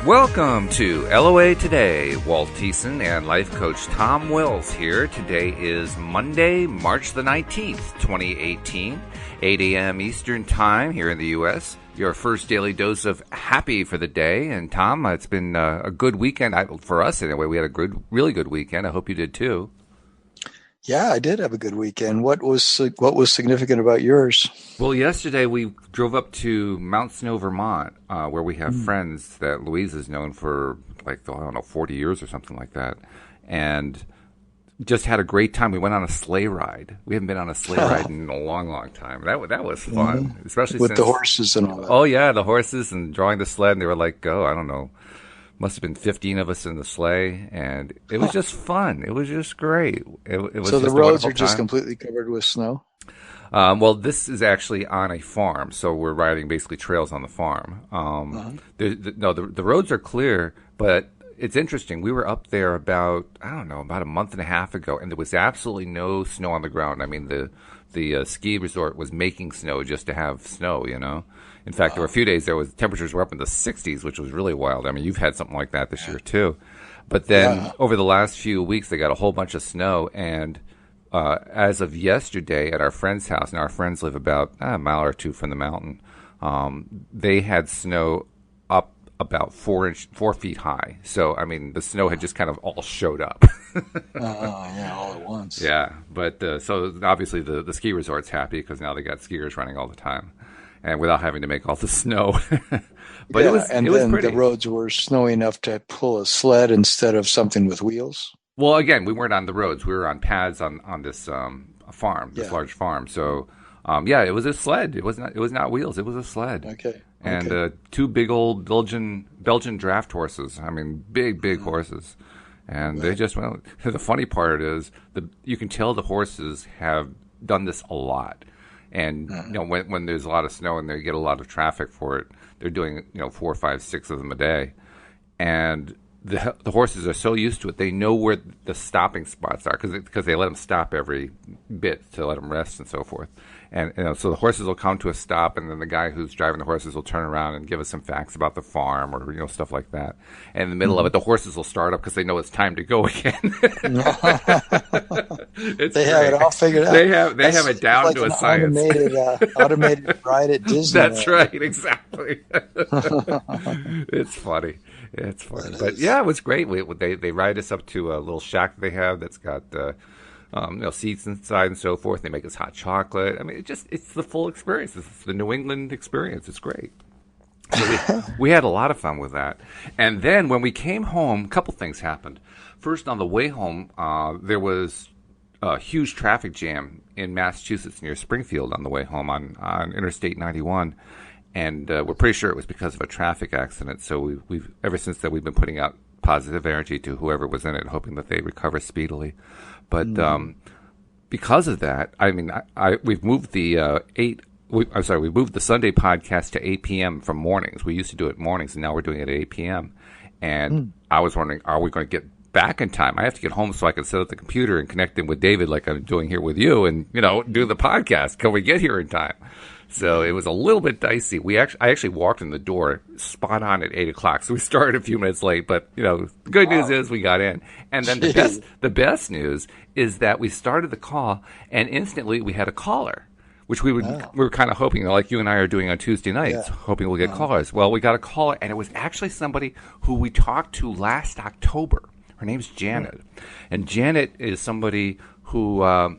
Welcome to LOA Today. Walt Thiessen and life coach Tom Wells here. Today is Monday, March the 19th, 2018, 8 a.m. Eastern Time here in the U.S. Your first daily dose of happy for the day. And Tom, it's been a good weekend for us anyway. We had a really good weekend. I hope you did too. Yeah, I did have a good weekend. What was significant about yours? Well, yesterday we drove up to Mount Snow, Vermont, where we have friends that Louise has known for 40 years or something like that, and just had a great time. We went on a sleigh ride. We haven't been on a sleigh ride in a long, long time. That was fun, especially with the horses and all that. Oh yeah, the horses and drawing the sled. And they were like, I don't know. Must have been 15 of us in the sleigh, and it was just fun. It was just great. It was so just the roads are just time. completely covered with snow? Well, this is actually on a farm, so we're riding basically trails on the farm. The roads are clear, but it's interesting. We were up there about a month and a half ago, and there was absolutely no snow on the ground. I mean, the ski resort was making snow just to have snow, you know. In fact, there were a few days temperatures were up in the 60s, which was really wild. I mean, you've had something like that this year too. But then over the last few weeks, they got a whole bunch of snow. And as of yesterday at our friend's house, and our friends live about a mile or two from the mountain, they had snow up about 4 feet high. So, I mean, the snow had just kind of all showed up. All at once. Yeah, but so obviously the ski resort's happy because now they got skiers running all the time. And without having to make all the snow. But it was pretty. The roads were snowy enough to pull a sled instead of something with wheels. Well, again, we weren't on the roads. We were on pads on this farm, this large farm. So, it was a sled. It was not wheels. It was a sled. Okay. And two big old Belgian draft horses. I mean, big horses. And they just went. The funny part is you can tell the horses have done this a lot. And when there's a lot of snow and they get a lot of traffic for it, they're doing 4, 5, 6 of them a day, and the horses are so used to it, they know where the stopping spots are because they let them stop every bit to let them rest and so forth. And so the horses will come to a stop, and then the guy who's driving the horses will turn around and give us some facts about the farm or stuff like that. And in the middle of it, the horses will start up because they know it's time to go again. They have it all figured out. They have it down like to a science. Automated ride at Disney. That's right, exactly. It's funny. It's funny, but yeah, it was great. They ride us up to a little shack that they have that's got seats inside and so forth. They make us hot chocolate. I mean, it's the full experience. It's the New England experience. It's great. So we had a lot of fun with that. And then when we came home, a couple things happened. First, on the way home, there was a huge traffic jam in Massachusetts near Springfield on the way home on Interstate 91. And we're pretty sure it was because of a traffic accident. So we've ever since then, we've been putting out positive energy to whoever was in it, hoping that they recover speedily. But because of that, I mean, we've moved we moved the Sunday podcast to 8 p.m. from mornings. We used to do it mornings, and now we're doing it at 8 p.m. And I was wondering, are we going to get back in time? I have to get home so I can set up the computer and connect in with David like I'm doing here with you and, do the podcast. Can we get here in time? So it was a little bit dicey. I actually walked in the door spot on at 8 o'clock. So we started a few minutes late, but the good news is we got in. And then the best news is that we started the call and instantly we had a caller, which we were kind of hoping, like you and I are doing on Tuesday nights, hoping we'll get callers. Well, we got a caller, and it was actually somebody who we talked to last October. Her name's Janet, and Janet is somebody who.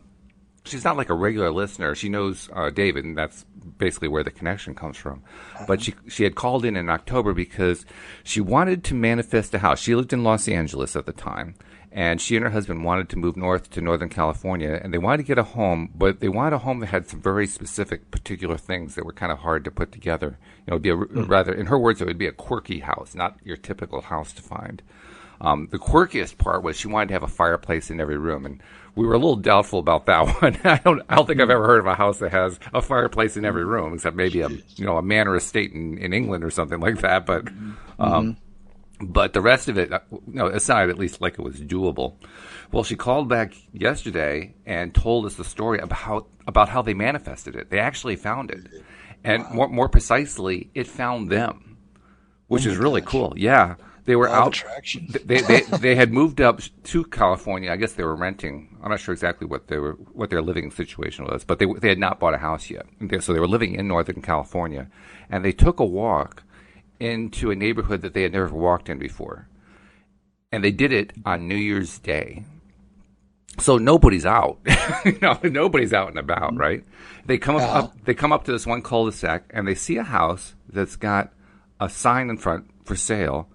She's not like a regular listener. She knows David, and that's basically where the connection comes from. But she had called in October because she wanted to manifest a house. She lived in Los Angeles at the time, and she and her husband wanted to move north to Northern California, and they wanted to get a home, but they wanted a home that had some very specific, particular things that were kind of hard to put together. It'd be rather, in her words, it would be a quirky house, not your typical house to find. The quirkiest part was she wanted to have a fireplace in every room, and we were a little doubtful about that one. I don't think I've ever heard of a house that has a fireplace in every room, except maybe a manor estate in England or something like that. But but the rest of it, it sounded at least like it was doable. Well, she called back yesterday and told us the story about how they manifested it. They actually found it, and more precisely, it found them. Oh which my is really gosh. cool. Yeah, they were Law of out. attraction. They had moved up to California. I guess they were renting. I'm not sure exactly what their living situation was, but they had not bought a house yet. So they were living in Northern California, and they took a walk into a neighborhood that they had never walked in before, and they did it on New Year's Day. So nobody's out, nobody's out and about, right? They come Uh-huh. they come up to this one cul-de-sac, and they see a house that's got a sign in front for sale,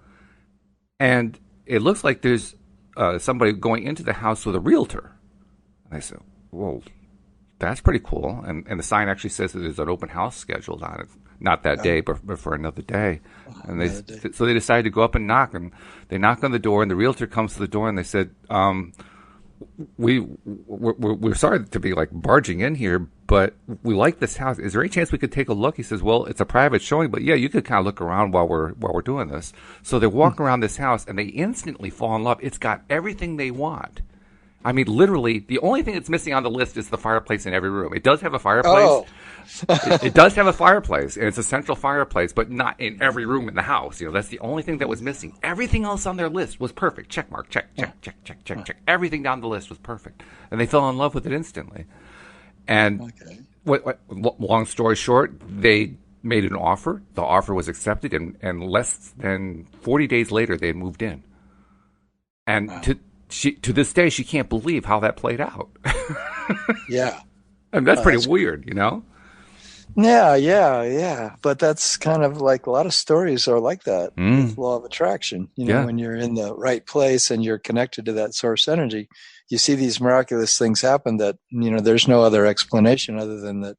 and it looks like there's somebody going into the house with a realtor. And I said, "Whoa, that's pretty cool." And the sign actually says that there's an open house scheduled on it, not that day, but for another day. And Another day. so they decided to go up and knock, and they knock on the door, and the realtor comes to the door, and they said, we're sorry to be like barging in here, but we like this house. Is there any chance we could take a look?" He says, "Well, it's a private showing, but yeah, you could kind of look around while we're doing this." So they walk around this house, and they instantly fall in love. It's got everything they want. I mean, literally, the only thing that's missing on the list is the fireplace in every room. It does have a fireplace. Oh, It does have a fireplace, and it's a central fireplace, but not in every room in the house. That's the only thing that was missing. Everything else on their list was perfect. Check mark, check, check, check, check, check, check. Everything down the list was perfect, and they fell in love with it instantly. And okay. long story short, they made an offer. The offer was accepted, and less than 40 days later, they had moved in. And Wow. to this day, she can't believe how that played out. Yeah. And that's pretty That's weird, you know? Yeah, yeah, yeah. But that's kind of like a lot of stories are like that with Mm, law of attraction. yeah, When you're in the right place and you're connected to that source energy, you see these miraculous things happen that, there's no other explanation other than that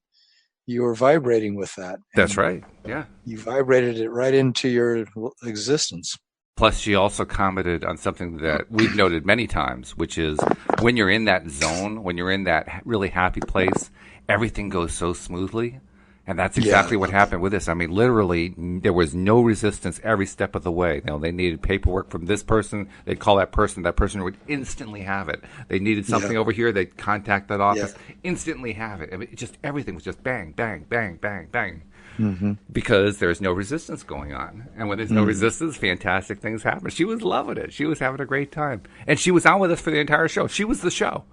you were vibrating with that that's and right. Yeah. you vibrated it right into your existence. Plus, she also commented on something that we've noted many times, which is when you're in that zone, when you're in that really happy place, everything goes so smoothly. And that's Yeah, I exactly what love that. happened with this. I mean, literally, there was no resistance every step of the way. They needed paperwork from this person. They'd call that person. That person would instantly have it. They needed something Yeah, over here. They'd contact that yeah. office, instantly have it. I mean, everything was just bang, bang, bang, bang, bang. Hmm. Because there's no resistance going on. And when there's no Hmm. resistance, fantastic things happen. She was loving it. She was having a great time. And she was on with us for the entire show. She was the show.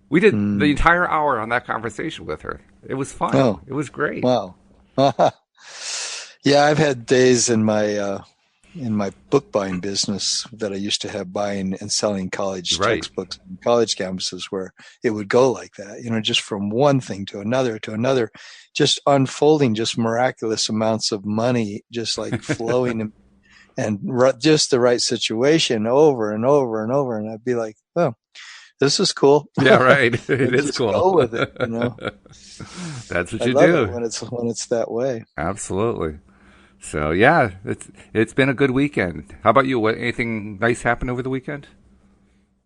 We did the Mm. entire hour on that conversation with her. It was fun. Oh, It was great. wow. Yeah, I've had days in my book buying business that I used to have buying and selling college Right. textbooks on college campuses where it would go like that, just from one thing to another, just unfolding just miraculous amounts of money, just like flowing and just the right situation over and over and over. And I'd be like, oh, this is cool. Yeah, right. It And is just cool. go with it, That's what I you love it do. when it's that way. Absolutely. So yeah, it's been a good weekend. How about you? Anything nice happened over the weekend?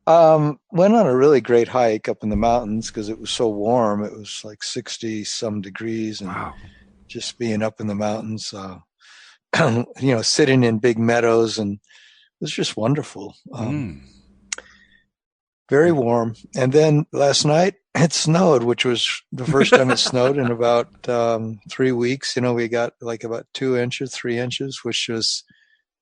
Went on a really great hike up in the mountains because it was so warm. It was like 60 some degrees, and Wow. just being up in the mountains, sitting in big meadows, and it was just wonderful. Mm. Very warm. And then last night it snowed, which was the first time it snowed in about 3 weeks. We got like about 2 inches, 3 inches, which was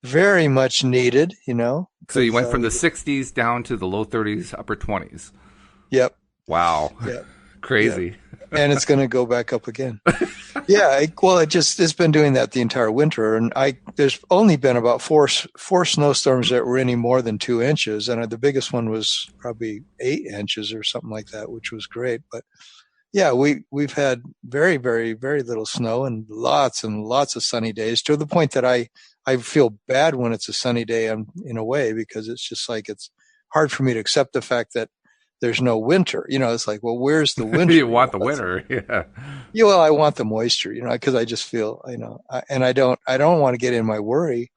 very much needed, So you because went from we the get, 60s down to the low 30s, upper 20s. yep, Wow. yep, yep. Crazy. And it's going to go back up again. Yeah, well, it's been doing that the entire winter, and there's only been about four snowstorms that were any more than 2 inches, and the biggest one was probably 8 inches or something like that, which was great. But yeah, we've had very, very, very little snow and lots of sunny days, to the point that I feel bad when it's a sunny day in a way, because it's just like it's hard for me to accept the fact that there's no winter. It's like, well, where's the winter? You want the winter. Yeah. Yeah, well, I want the moisture, because I just feel, and I don't want to get in my worry,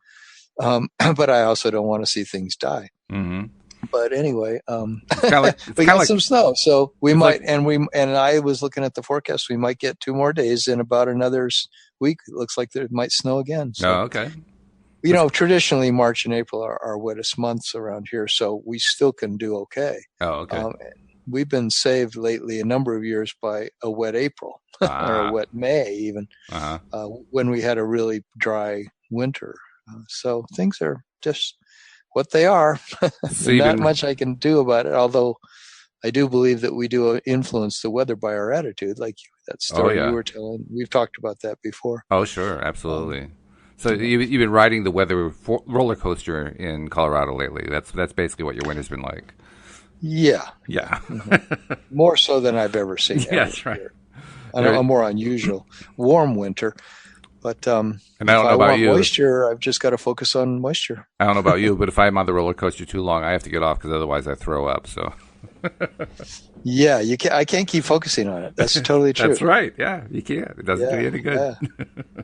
but I also don't want to see things die. Hmm. But anyway, It's kind of like we got some snow, so we it's might, like and I was looking at the forecast. We might get 2 more days in about another week. It looks like there might snow again. oh, So, okay. traditionally March and April are our wettest months around here, so we still can do okay. Oh, okay. We've been saved lately a number of years by a wet April or a Ah. wet May, even Uh-huh. when we had a really dry winter. So things are just what they are. So you've Not been, much I can do about it, although I do believe that we do influence the weather by our attitude, like that oh story you yeah, were telling. We've talked about that before. oh sure, Um, absolutely. So yeah. you've been riding the weather roller coaster in Colorado lately. That's basically what your winter's been like. Yeah, yeah. Yeah, More so than I've ever seen yeah, ever that's right. here. There, A more unusual warm winter. But and I if don't know I about want you. moisture, I've just got to focus on moisture. I don't know about you, but if I'm on the roller coaster too long, I have to get off because otherwise I throw up. So Yeah, you can I can't keep focusing on it. That's totally true. that's right. Yeah, you can't. It doesn't do Yeah, you any good. yeah.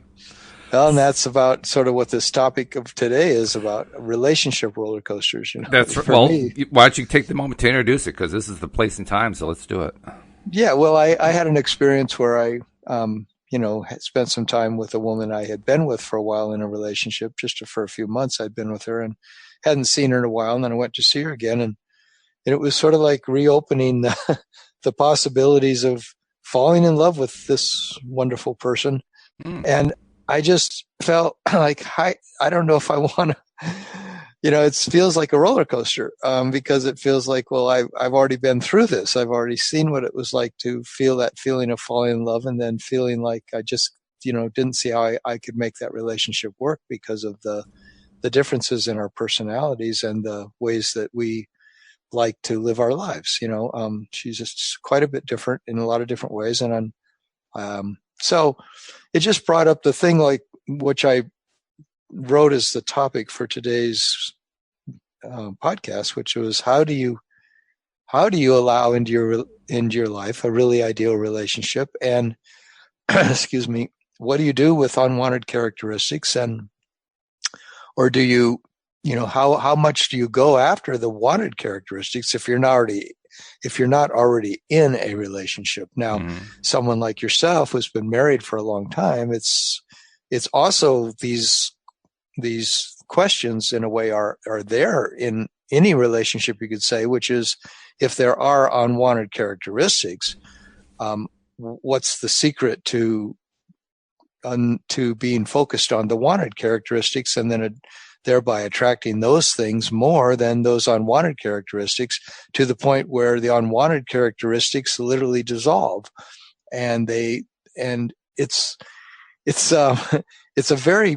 Well, and that's about sort of what this topic of today is about, relationship roller coasters, That's right. for Well, me. why don't you take the moment to introduce it? Because this is the place and time, so let's do it. Yeah, well, I had an experience where I, had spent some time with a woman I had been with for a while in a relationship, just for a few months I'd been with her and hadn't seen her in a while. And then I went to see her again. And it was sort of like reopening the possibilities of falling in love with this wonderful person. Mm. And I just felt like, I don't know if I want to, it feels like a roller coaster, because it feels like, well, I've already been through this. I've already seen what it was like to feel that feeling of falling in love, and then feeling like I just, didn't see how I could make that relationship work because of the differences in our personalities and the ways that we like to live our lives. She's just quite a bit different in a lot of different ways. And so it just brought up the thing, like, which I wrote as the topic for today's podcast, which was how do you allow into your life a really ideal relationship, and excuse me, what do you do with unwanted characteristics, and or do you how much do you go after the wanted characteristics if you're not already in a relationship? Now, Mm-hmm. someone like yourself who's been married for a long time, it's also these questions in a way are there in any relationship, you could say, which is, if there are unwanted characteristics, what's the secret to being focused on the wanted characteristics, and then thereby attracting those things more than those unwanted characteristics, to the point where the unwanted characteristics literally dissolve, and it's it's it's a very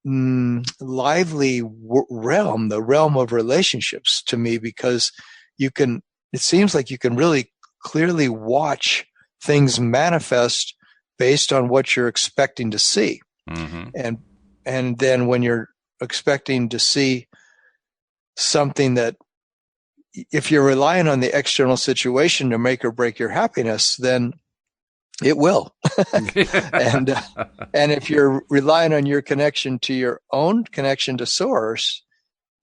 lively realm, the realm of relationships, to me, because it seems like you can really clearly watch things manifest based on what you're expecting to see. Mm-hmm. And then when you're expecting to see something that, if you're relying on the external situation to make or break your happiness, then it will. and and if you're relying on your connection to your own connection to source,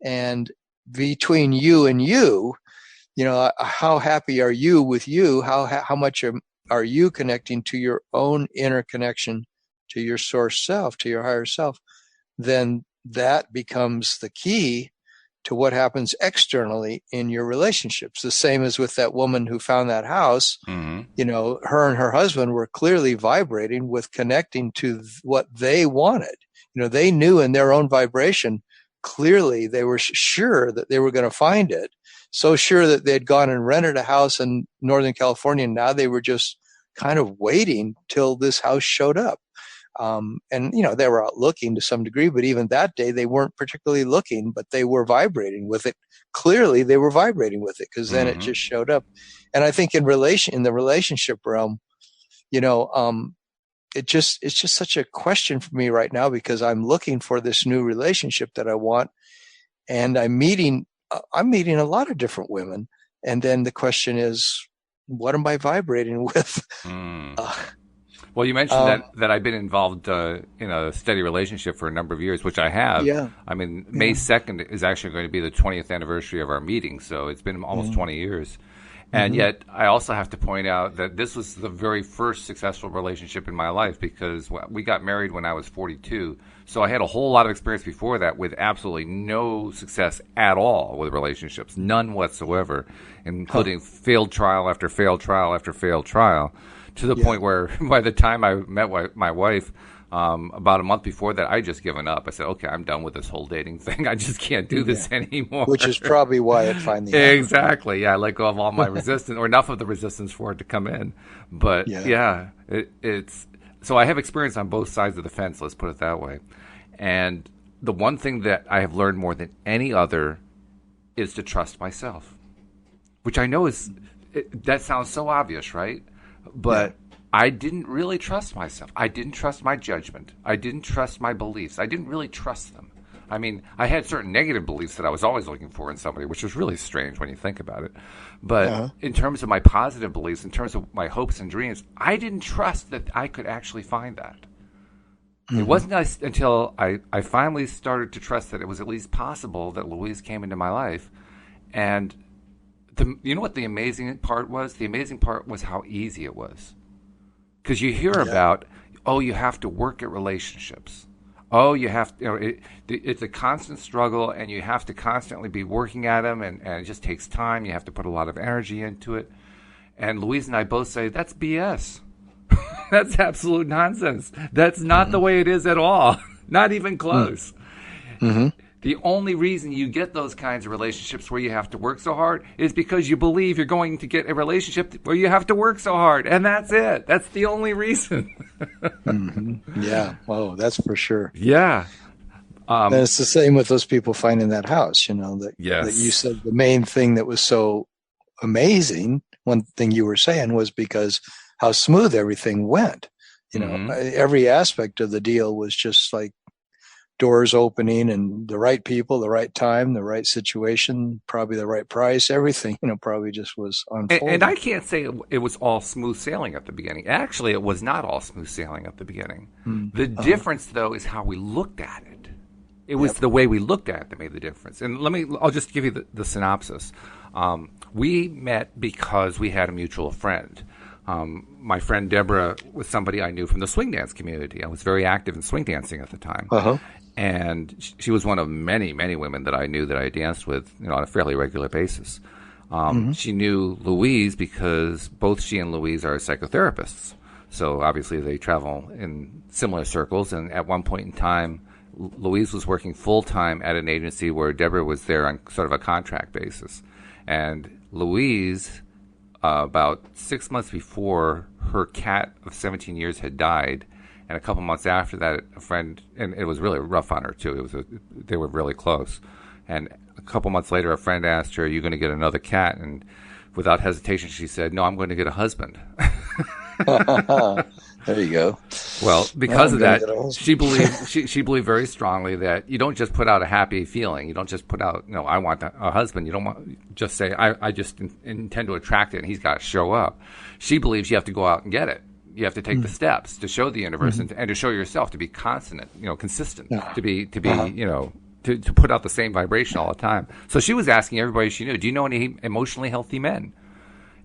and between you and you, how happy are you with you? How much are you connecting to your own inner connection to your source self, to your higher self? Then that becomes the key to what happens externally in your relationships. The same as with that woman who found that house. Mm-hmm. Her and her husband were clearly vibrating with connecting to what they wanted. They knew in their own vibration, clearly they were sure that they were going to find it. So sure that they'd gone and rented a house in Northern California. And now they were just kind of waiting till this house showed up. And they were out looking to some degree, but even that day they weren't particularly looking, but they were vibrating with it. Clearly they were vibrating with it, because then it just showed up. And I think in the relationship realm, it's just such a question for me right now, because I'm looking for this new relationship that I want, and I'm meeting a lot of different women, and then the question is, what am I vibrating with? Mm. Well, you mentioned that I've been involved in a steady relationship for a number of years, which I have. Yeah. I mean, May 2nd is actually going to be the 20th anniversary of our meeting, so it's been almost 20 years. And yet, I also have to point out that this was the very first successful relationship in my life, because we got married when I was 42. So I had a whole lot of experience before that with absolutely no success at all with relationships, none whatsoever, including failed trial after failed trial after failed trial, to the point where by the time I met my wife, About a month before that, I just given up. I said, okay, I'm done with this whole dating thing. I just can't do this anymore. Which is probably why it finally happened. Exactly. Yeah, I let go of all my resistance, or enough of the resistance for it to come in. But it's so I have experience on both sides of the fence. Let's put it that way. And the one thing that I have learned more than any other is to trust myself, which I know that sounds so obvious, right? But I didn't really trust myself. I didn't trust my judgment. I didn't trust my beliefs. I didn't really trust them. I mean, I had certain negative beliefs that I was always looking for in somebody, which was really strange when you think about it. But in terms of my positive beliefs, in terms of my hopes and dreams, I didn't trust that I could actually find that. It wasn't until I finally started to trust that it was at least possible that Louise came into my life. And you know what the amazing part was? The amazing part was how easy it was. Because you hear about, you have to work at relationships. Oh, you have to, it's a constant struggle, and you have to constantly be working at them, and it just takes time. You have to put a lot of energy into it. And Louise and I both say, that's BS. That's absolute nonsense. That's not the way it is at all. Not even close. The only reason you get those kinds of relationships where you have to work so hard is because you believe you're going to get a relationship where you have to work so hard. And that's it. That's the only reason. Yeah. Oh, that's for sure. Yeah. And it's the same with those people finding that house, that you said the main thing that was so amazing, one thing you were saying, was because how smooth everything went. Every aspect of the deal was just like doors opening, and the right people, the right time, the right situation, probably the right price, everything, probably just was unfolding. And I can't say it was all smooth sailing at the beginning. Actually, it was not all smooth sailing at the beginning. The difference, though, is how we looked at it. It was the way we looked at it that made the difference. And I'll just give you the synopsis. We met because we had a mutual friend. My friend Deborah was somebody I knew from the swing dance community. I was very active in swing dancing at the time. And she was one of many, many women that I knew that I danced with on a fairly regular basis. She knew Louise because both she and Louise are psychotherapists. So obviously they travel in similar circles. And at one point in time, Louise was working full-time at an agency where Deborah was there on sort of a contract basis. And Louise, about 6 months before, her cat of 17 years had died. And a couple months after that, a friend, and it was really rough on her too. They were really close. And a couple months later, a friend asked her, "Are you going to get another cat?" And without hesitation, she said, "No, I'm going to get a husband." There you go. Well, because of that, she believed very strongly that you don't just put out a happy feeling. You don't just put out, I want a husband. You don't want just say, I just intend to attract it, and he's got to show up. She believes you have to go out and get it. You have to take the steps to show the universe and to show yourself to be consistent, to be to put out the same vibration all the time. So she was asking everybody she knew, "Do you know any emotionally healthy men?"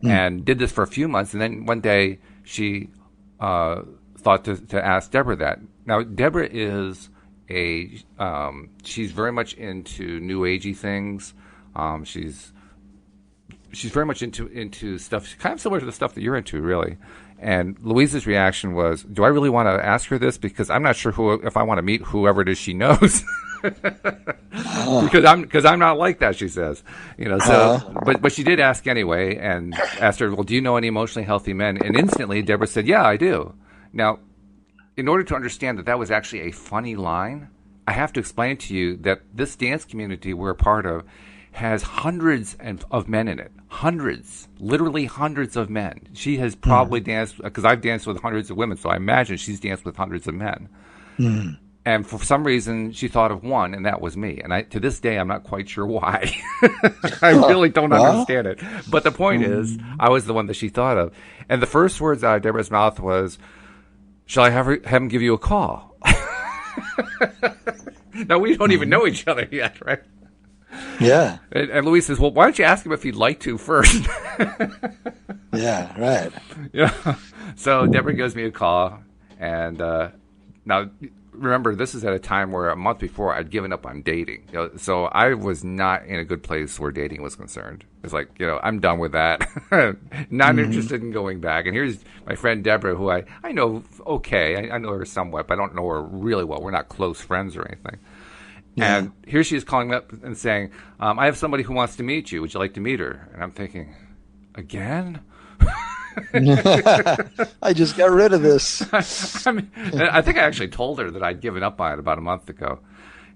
And did this for a few months, and then one day she thought to ask Deborah that. Now Deborah is she's very much into new agey things. She's very much into stuff kind of similar to the stuff that you're into, really. And Louise's reaction was, "Do I really want to ask her this? Because I'm not sure if I want to meet whoever it is she knows." Because I'm not like that, she says. But she did ask anyway, and asked her, "Well, do you know any emotionally healthy men?" And instantly Deborah said, "Yeah, I do." Now, in order to understand that was actually a funny line, I have to explain to you that this dance community we're a part of has hundreds of men in it. Hundreds, literally hundreds of men. She has probably danced, because I've danced with hundreds of women, so I imagine she's danced with hundreds of men. And for some reason, she thought of one, and that was me. And to this day, I'm not quite sure why. I really don't understand it. But the point is, I was the one that she thought of. And the first words out of Deborah's mouth was, "Shall I have him give you a call?" Now, we don't even know each other yet, right? Yeah. And Louise says, "Well, why don't you ask him if he'd like to first?" Yeah, right. So Deborah gives me a call, and now remember, this is at a time where a month before I'd given up on dating. So I was not in a good place where dating was concerned. It's like, I'm done with that. Not interested in going back. And here's my friend Deborah, who I know okay. I know her somewhat, but I don't know her really well. We're not close friends or anything. Yeah. And here she is calling me up and saying, I have somebody who wants to meet you. Would you like to meet her? And I'm thinking, again? I just got rid of this. I think I actually told her that I'd given up on it about a month ago,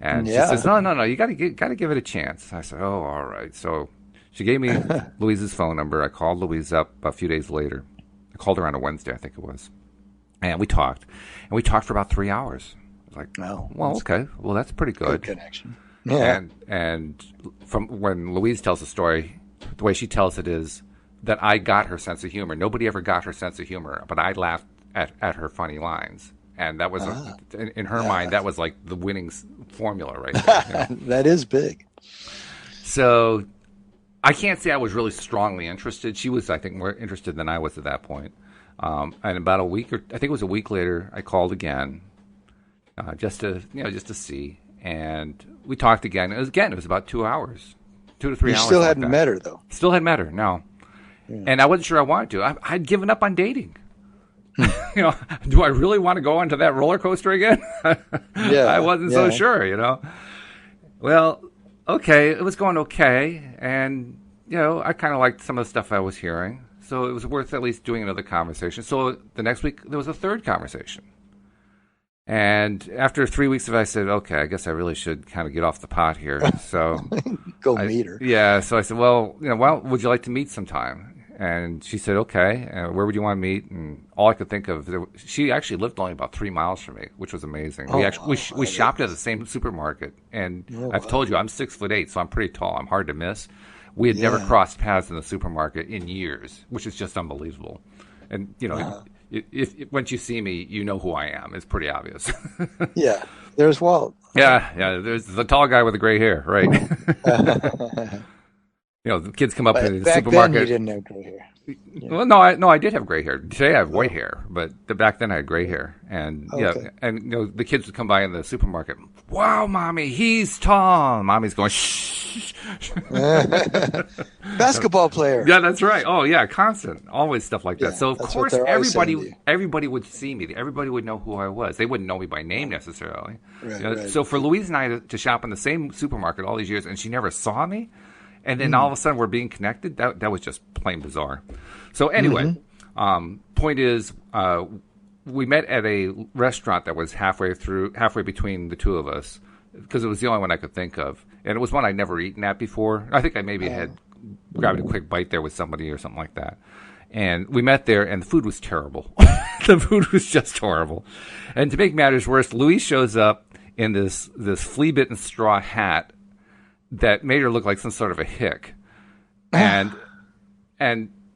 and she says, "No, you got to give it a chance." I said, "Oh, all right." So she gave me Louise's phone number. I called Louise up a few days later. I called her on a Wednesday, I think it was, and we talked for about 3 hours. I was like, well, okay, well, that's pretty good connection. Yeah, and from when Louise tells the story, the way she tells it is that I got her sense of humor. Nobody ever got her sense of humor, but I laughed at her funny lines. And that was, in her mind, that was like the winning formula right there. That is big. So I can't say I was really strongly interested. She was, I think, more interested than I was at that point. And about a week, I think it was a week later, I called again just to see. And we talked again. It was about 2 hours, 2 to 3 hours. You still hadn't met her, though. Still hadn't met her, no. Yeah. And I wasn't sure I wanted to. I'd given up on dating. Do I really want to go onto that roller coaster again? I wasn't so sure, Well, okay, it was going okay. And, I kind of liked some of the stuff I was hearing. So it was worth at least doing another conversation. So the next week, there was a third conversation. And after 3 weeks of it, I said, okay, I guess I really should kind of get off the pot here. So meet her. Yeah. So I said, well, would you like to meet sometime? And she said, okay, where would you want to meet? And all I could think of, she actually lived only about 3 miles from me, which was amazing. We shopped at the same supermarket. And I've told you, I'm 6'8", so I'm pretty tall. I'm hard to miss. We had never crossed paths in the supermarket in years, which is just unbelievable. And, if once you see me, you know who I am. It's pretty obvious. Yeah, there's Walt. Yeah, there's the tall guy with the gray hair, right? The kids come up in the back supermarket. Then you didn't have gray hair. Yeah. Well, no, I did have gray hair. Today I have white hair, but back then I had gray hair. And the kids would come by in the supermarket. Wow, mommy, he's tall. Mommy's going, shh. Basketball player. Yeah, that's right. Oh, yeah, constant, always stuff like that. Yeah, so of course everybody would see me. Everybody would know who I was. They wouldn't know me by name necessarily. Right. So for Louise and I to shop in the same supermarket all these years, and she never saw me. And then all of a sudden we're being connected. That was just plain bizarre. So anyway, point is, we met at a restaurant that was halfway between the two of us, because it was the only one I could think of, and it was one I'd never eaten at before. I think I maybe had grabbed a quick bite there with somebody or something like that. And we met there, and the food was terrible. The food was just horrible. And to make matters worse, Louise shows up in this flea-bitten straw hat that made her look like some sort of a hick. And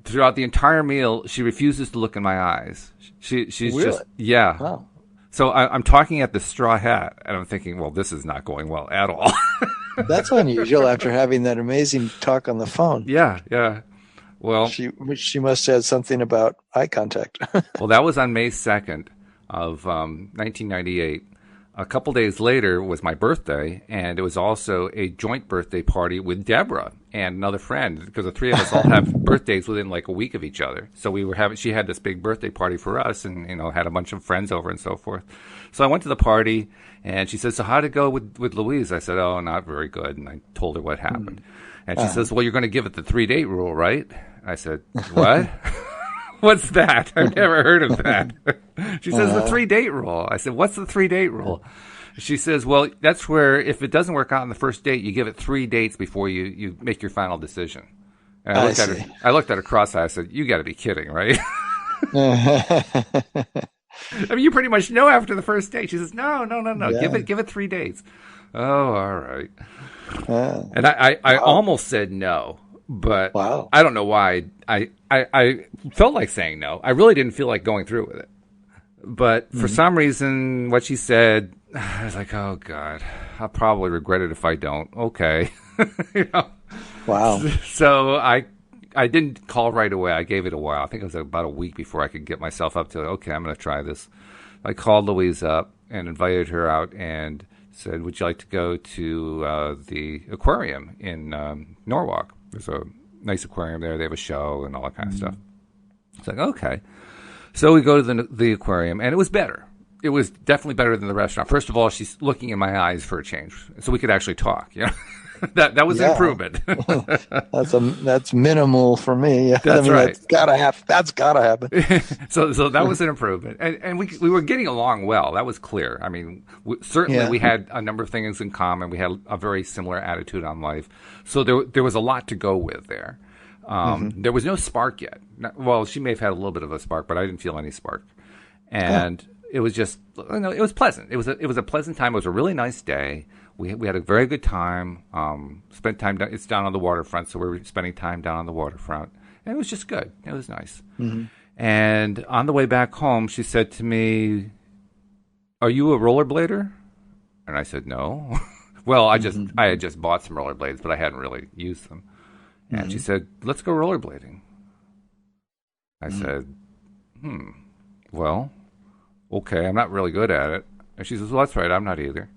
throughout the entire meal, she refuses to look in my eyes. She's really? Just, yeah. Wow. So I'm talking at the straw hat, and I'm thinking, well, this is not going well at all. That's unusual after having that amazing talk on the phone. Yeah. Well, she must have had something about eye contact. Well, that was on May 2nd of 1998. A couple days later was my birthday, and it was also a joint birthday party with Deborah and another friend, because the three of us all have birthdays within like a week of each other. So she had this big birthday party for us, and had a bunch of friends over and so forth. So I went to the party, and she said, "So how'd it go with Louise?" I said, "Oh, not very good." And I told her what happened. And she says, "Well, you're going to give it the 3-date rule, right?" I said, "What?" What's that? I've never heard of that. She says, the 3-date rule. I said, what's the 3-date rule? She says, well, that's where if it doesn't work out on the first date, you give it 3 dates before you make your final decision. And I looked at her cross-eyed. I said, you got to be kidding, right? I mean, you pretty much know after the first date. She says, no. Yeah. Give it 3 dates. Oh, all right. And I almost said no. But wow. I don't know why. I felt like saying no. I really didn't feel like going through with it. But for some reason, what she said, I was like, oh, God, I'll probably regret it if I don't. Okay. Wow. So I didn't call right away. I gave it a while. I think it was about a week before I could get myself up to, okay, I'm going to try this. I called Louise up, and invited her out and said, "Would you like to go to the aquarium in Norwalk? There's a nice aquarium there. They have a show and all that kind of stuff." It's like, okay. So we go to the aquarium, and it was better. It was definitely better than the restaurant. First of all, she's looking in my eyes for a change, so we could actually talk. You know, that was an improvement. that's minimal for me. That's right. That's gotta happen. That's gotta happen. So that was an improvement, and we were getting along well. That was clear. I mean, certainly we had a number of things in common. We had a very similar attitude on life. So there was a lot to go with there. There was no spark yet. Well, she may have had a little bit of a spark, but I didn't feel any spark. And it was just, it was pleasant. It was a pleasant time. It was a really nice day. We had a very good time. Spent time down. It's down on the waterfront, so we were spending time down on the waterfront, and it was just good. It was nice. And on the way back home, she said to me, "Are you a rollerblader?" And I said, "No." Well, I had just bought some rollerblades, but I hadn't really used them. And she said, "Let's go rollerblading." I said, well, okay, I'm not really good at it. And she says, "Well, that's right, I'm not either."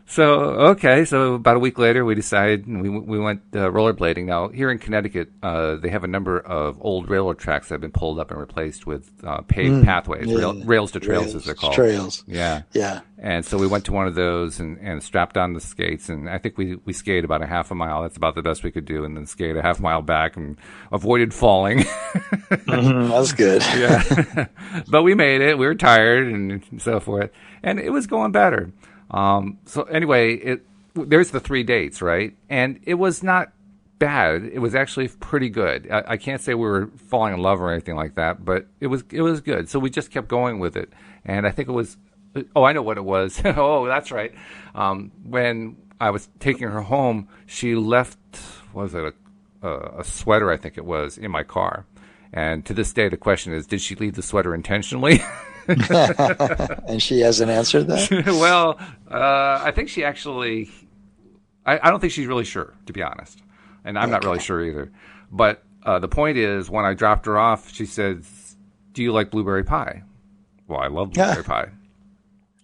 So about a week later, we decided we went rollerblading. Now, here in Connecticut, they have a number of old railroad tracks that have been pulled up and replaced with paved pathways, rails to trails, as they're called. Trails. Yeah. Yeah. And so we went to one of those and strapped on the skates, and I think we skated about a half a mile. That's about the best we could do, and then skated a half mile back and avoided falling. That's good. Yeah. But we made it. We were tired and so forth, and it was going better. So anyway, there's the 3 dates, right? And it was not bad. It was actually pretty good. I can't say we were falling in love or anything like that, but it was good. So we just kept going with it. And I think it was, I know what it was. Oh, that's right. When I was taking her home, she left, what was it, a sweater, I think it was, in my car. And to this day, the question is, did she leave the sweater intentionally? And she hasn't answered that? Well, I think she actually, I don't think she's really sure, to be honest. And I'm not really sure either. But the point is, when I dropped her off, she said, "Do you like blueberry pie?" Well, I love blueberry pie.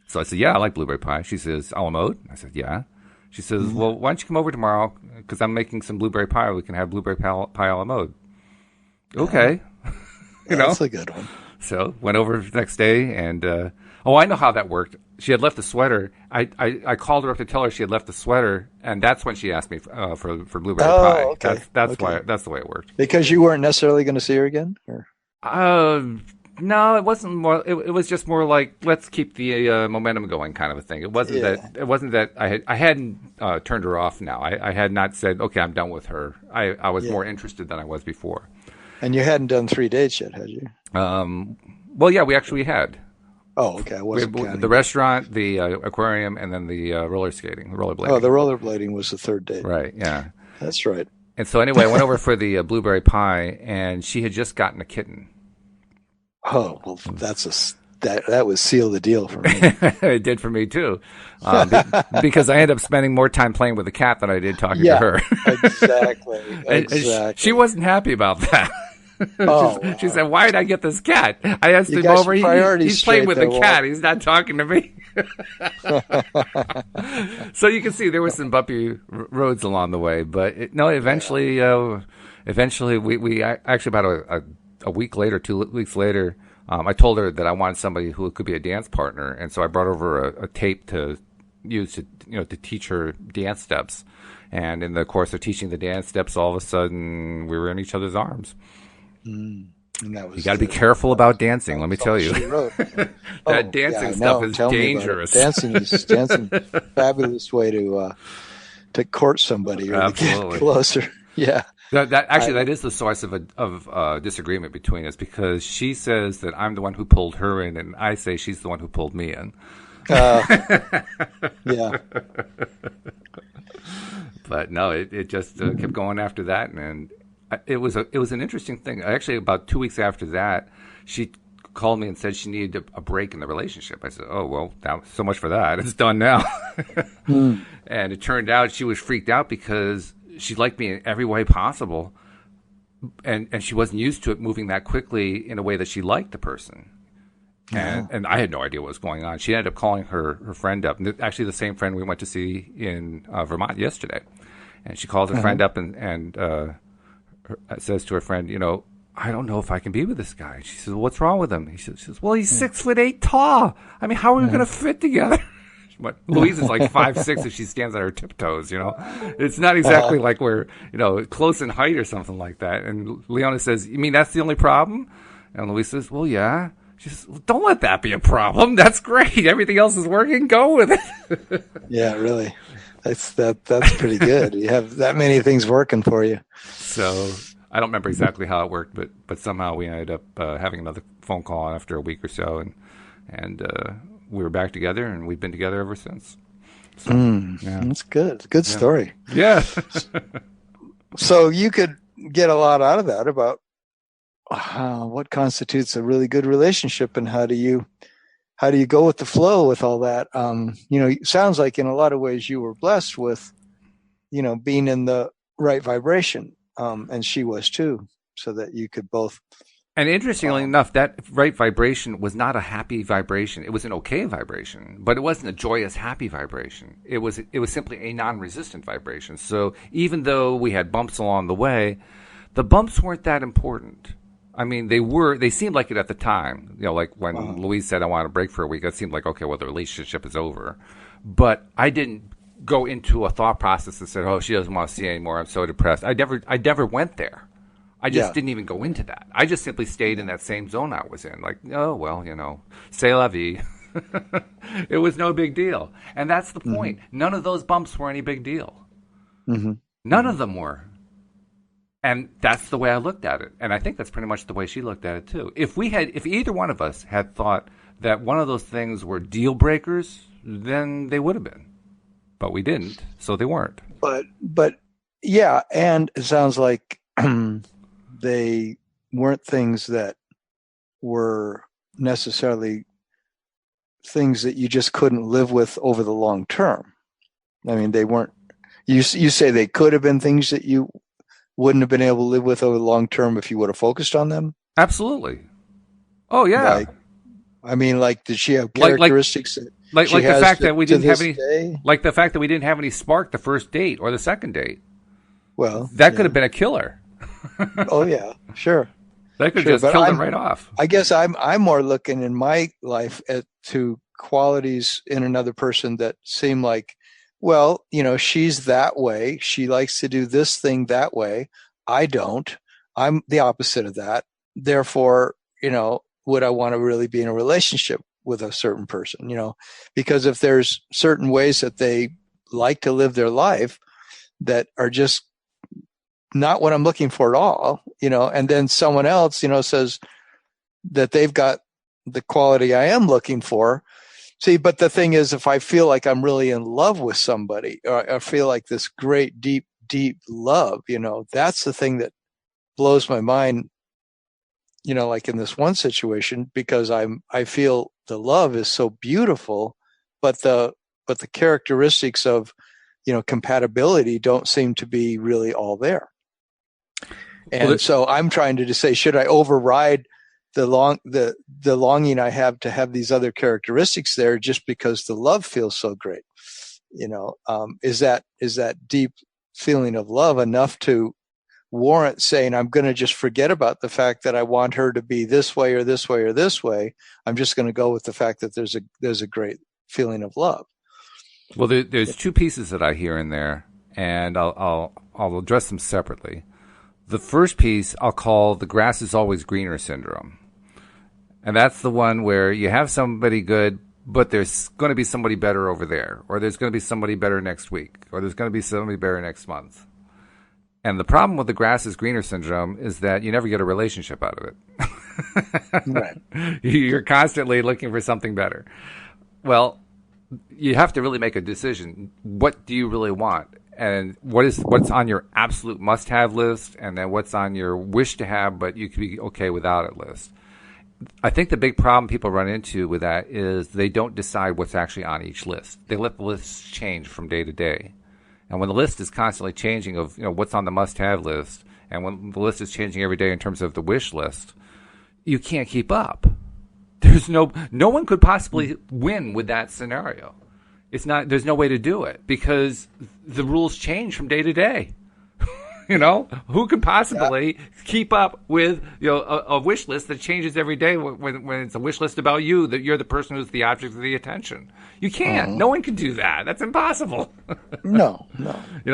So I said, "Yeah, I like blueberry pie." She says, "A la mode?" I said, "Yeah." She says, "Well, why don't you come over tomorrow? Because I'm making some blueberry pie. We can have blueberry pie a la mode." Okay. You know? That's a good one. So went over the next day, and I know how that worked. She had left the sweater. I called her up to tell her she had left the sweater, and that's when she asked me for blueberry pie. Okay. That's why. That's the way it worked. Because you weren't necessarily going to see her again, or? No, it wasn't more. It was just more like, let's keep the momentum going, kind of a thing. It wasn't that. It wasn't that I hadn't turned her off. Now I had not said, okay, I'm done with her. I was more interested than I was before. And you hadn't done 3 dates yet, had you? Well, yeah, we actually had. Oh, okay. I wasn't counting. The restaurant, the aquarium, and then the rollerblading. Oh, the rollerblading was the 3rd date. Right, yeah. That's right. And so anyway, I went over for the blueberry pie, and she had just gotten a kitten. Oh, well, that would seal the deal for me. It did for me, too. Because I ended up spending more time playing with the cat than I did talking to her. Exactly. And she wasn't happy about that. Oh, she said, "Why did I get this cat? I asked him over. He's playing with the cat. He's not talking to me." So you can see there were some bumpy roads along the way, but eventually, we actually about a week later, 2 weeks later, I told her that I wanted somebody who could be a dance partner, and so I brought over a tape to use to teach her dance steps. And in the course of teaching the dance steps, all of a sudden we were in each other's arms. And that was you got to be careful about dancing, let me tell you. That dancing stuff is dangerous. Dancing is a fabulous way to court somebody or to get closer. Yeah. That is the source of disagreement between us, because she says that I'm the one who pulled her in, and I say she's the one who pulled me in. Yeah. But no, it just kept going after that, and it was an interesting thing. Actually, about 2 weeks after that, she called me and said she needed a break in the relationship. I said, "Oh, well, so much for that. It's done now." And it turned out she was freaked out because she liked me in every way possible, and she wasn't used to it moving that quickly in a way that she liked the person. And No. and I had no idea what was going on. She ended up calling her friend up, and actually the same friend we went to see in Vermont yesterday. And she called her friend up and says to her friend, I don't know if I can be with this guy. She says, what's wrong with him? She says, well, he's 6'8" tall. I mean, how are we going to fit together? But Louise is like 5'6" if she stands on her tiptoes, It's not exactly like we're, close in height or something like that. And Leona says, you mean that's the only problem? And Louise says, well, yeah. She says, well, don't let that be a problem. That's great. Everything else is working. Go with it. Yeah, really. That's pretty good. You have that many things working for you. So I don't remember exactly how it worked, but somehow we ended up having another phone call after a week or so, and we were back together, and we've been together ever since. So, yeah. That's good. Good story. Yeah. So you could get a lot out of that about what constitutes a really good relationship, and how do you go with the flow with all that? It sounds like in a lot of ways you were blessed with, being in the right vibration, and she was too, so that you could both. And interestingly enough, that right vibration was not a happy vibration. It was an okay vibration, but it wasn't a joyous, happy vibration. It was simply a non-resistant vibration. So even though we had bumps along the way, the bumps weren't that important. I mean, they seemed like it at the time. Like when Louise said, I want a break for a week, it seemed like, okay, well, the relationship is over. But I didn't go into a thought process that said, oh, she doesn't want to see anymore. I'm so depressed. I never went there. I just didn't even go into that. I just simply stayed in that same zone I was in. Like, oh, well, c'est la vie. It was no big deal. And that's the point. None of those bumps were any big deal. None of them were. And that's the way I looked at it. And I think that's pretty much the way she looked at it, too. If either one of us had thought that one of those things were deal breakers, then they would have been. But we didn't, so they weren't. But yeah, and it sounds like they weren't things that were necessarily things that you just couldn't live with over the long term. I mean, they weren't. You say they could have been things that you wouldn't have been able to live with over the long term if you would have focused on them? Absolutely. Oh, yeah. Did she have characteristics like the fact that we didn't have any, like the fact that we didn't have any spark the first date or the second date? Well, that could have been a killer. Oh, yeah, sure. That could just kill them right off. I guess I'm more looking in my life to qualities in another person that seem like, well, she's that way. She likes to do this thing that way. I don't. I'm the opposite of that. Therefore, would I want to really be in a relationship with a certain person? Because if there's certain ways that they like to live their life that are just not what I'm looking for at all, and then someone else, says that they've got the quality I am looking for. See, but the thing is, if I feel like I'm really in love with somebody, or I feel like this great, deep, deep love, that's the thing that blows my mind, like in this one situation, because I feel the love is so beautiful, but the characteristics of, compatibility don't seem to be really all there. And so I'm trying to say, should I override the longing I have to have these other characteristics there just because the love feels so great? Is that deep feeling of love enough to warrant saying, I'm going to just forget about the fact that I want her to be this way or this way or this way. I'm just going to go with the fact that there's a great feeling of love. Well, there's two pieces that I hear in there, and I'll address them separately. The first piece I'll call the grass is always greener syndrome. And that's the one where you have somebody good, but there's going to be somebody better over there, or there's going to be somebody better next week, or there's going to be somebody better next month. And the problem with the grass is greener syndrome is that you never get a relationship out of it. Right. You're constantly looking for something better. Well, you have to really make a decision. What do you really want? And what's on your absolute must-have list, and then what's on your wish to have, but you could be okay without it list. I think the big problem people run into with that is they don't decide what's actually on each list. They let the lists change from day to day. And when the list is constantly changing of what's on the must-have list, and when the list is changing every day in terms of the wish list, you can't keep up. There's no one could possibly win with that scenario. There's no way to do it because the rules change from day to day. Who could possibly keep up with a wish list that changes every day when it's a wish list about you, that you're the person who's the object of the attention? You can't. No one can do that. That's impossible. No.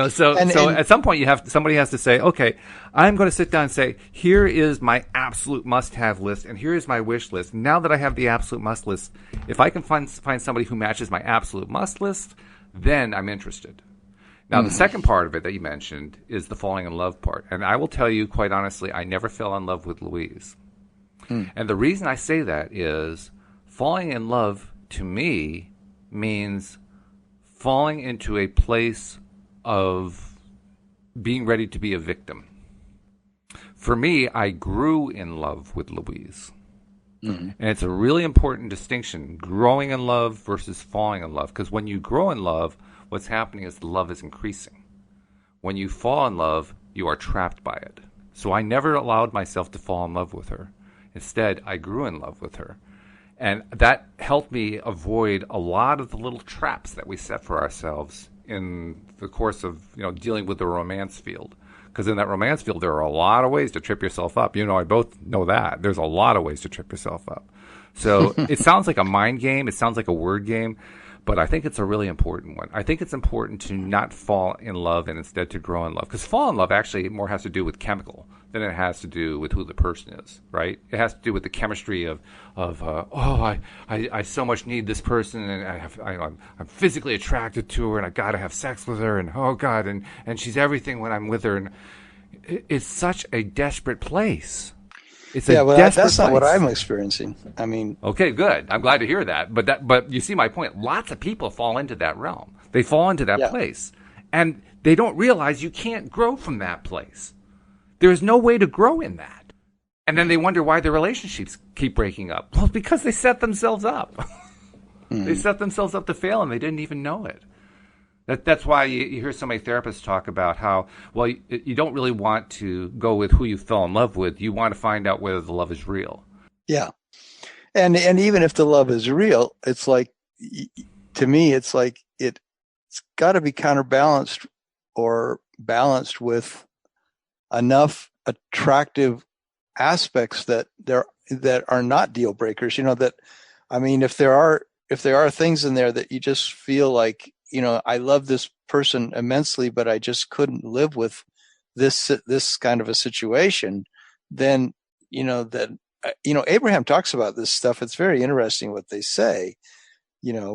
So at some point somebody has to say, okay, I'm going to sit down and say, here is my absolute must-have list, and here is my wish list. Now that I have the absolute must list, if I can find somebody who matches my absolute must list, then I'm interested. Now, the second part of it that you mentioned is the falling in love part. And I will tell you, quite honestly, I never fell in love with Louise. And the reason I say that is falling in love, to me, means falling into a place of being ready to be a victim. For me, I grew in love with Louise. And it's a really important distinction, growing in love versus falling in love. Because when you grow in love, what's happening is the love is increasing. When you fall in love, you are trapped by it. So I never allowed myself to fall in love with her. Instead, I grew in love with her. And that helped me avoid a lot of the little traps that we set for ourselves in the course of dealing with the romance field. Because in that romance field, there are a lot of ways to trip yourself up. I both know that. There's a lot of ways to trip yourself up. So it sounds like a mind game. It sounds like a word game. But I think it's a really important one. I think it's important to not fall in love and instead to grow in love. Because fall in love actually more has to do with chemical than it has to do with who the person is, right? It has to do with the chemistry of I so much need this person, and I'm physically attracted to her, and I got to have sex with her, and oh God, and she's everything when I'm with her. And it's such a desperate place. That's not what I'm experiencing. I mean, okay, good. I'm glad to hear that. But you see my point. Lots of people fall into that realm. They fall into that place, and they don't realize you can't grow from that place. There's no way to grow in that, and then they wonder why their relationships keep breaking up. Well, because they set themselves up. They set themselves up to fail, and they didn't even know it. That's why you hear so many therapists talk about how, well, you don't really want to go with who you fell in love with. You want to find out whether the love is real. Yeah. And even if the love is real, it's like, to me, it's like it's got to be counterbalanced or balanced with enough attractive aspects that are not deal breakers. If there are things in there that you just feel like, I love this person immensely, but I just couldn't live with this kind of a situation, then, Abraham talks about this stuff. It's very interesting what they say,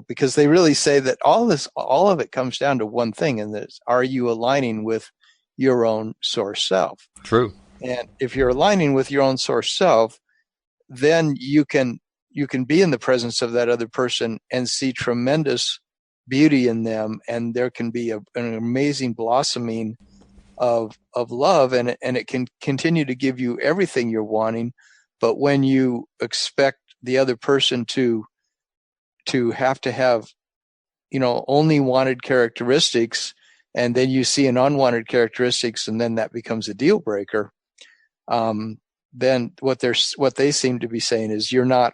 because they really say that all of it comes down to one thing, and that's, are you aligning with your own source self? True. And if you're aligning with your own source self, then you can be in the presence of that other person and see tremendous beauty in them, and there can be an amazing blossoming of love, and it can continue to give you everything you're wanting. But when you expect the other person to have only wanted characteristics, and then you see an unwanted characteristics, and then that becomes a deal breaker, then what they seem to be saying is you're not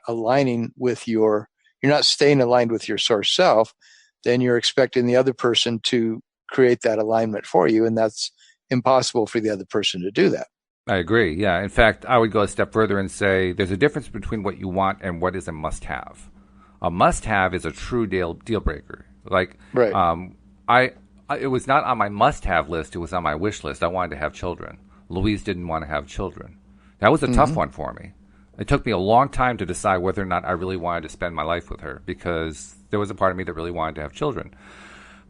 staying aligned with your source self. Then you're expecting the other person to create that alignment for you, and that's impossible for the other person to do that. I agree. Yeah. In fact, I would go a step further and say there's a difference between what you want and what is a must-have. A must-have is a true deal breaker. Like, right. It was not on my must-have list. It was on my wish list. I wanted to have children. Louise didn't want to have children. That was a tough one for me. It took me a long time to decide whether or not I really wanted to spend my life with her, because there was a part of me that really wanted to have children.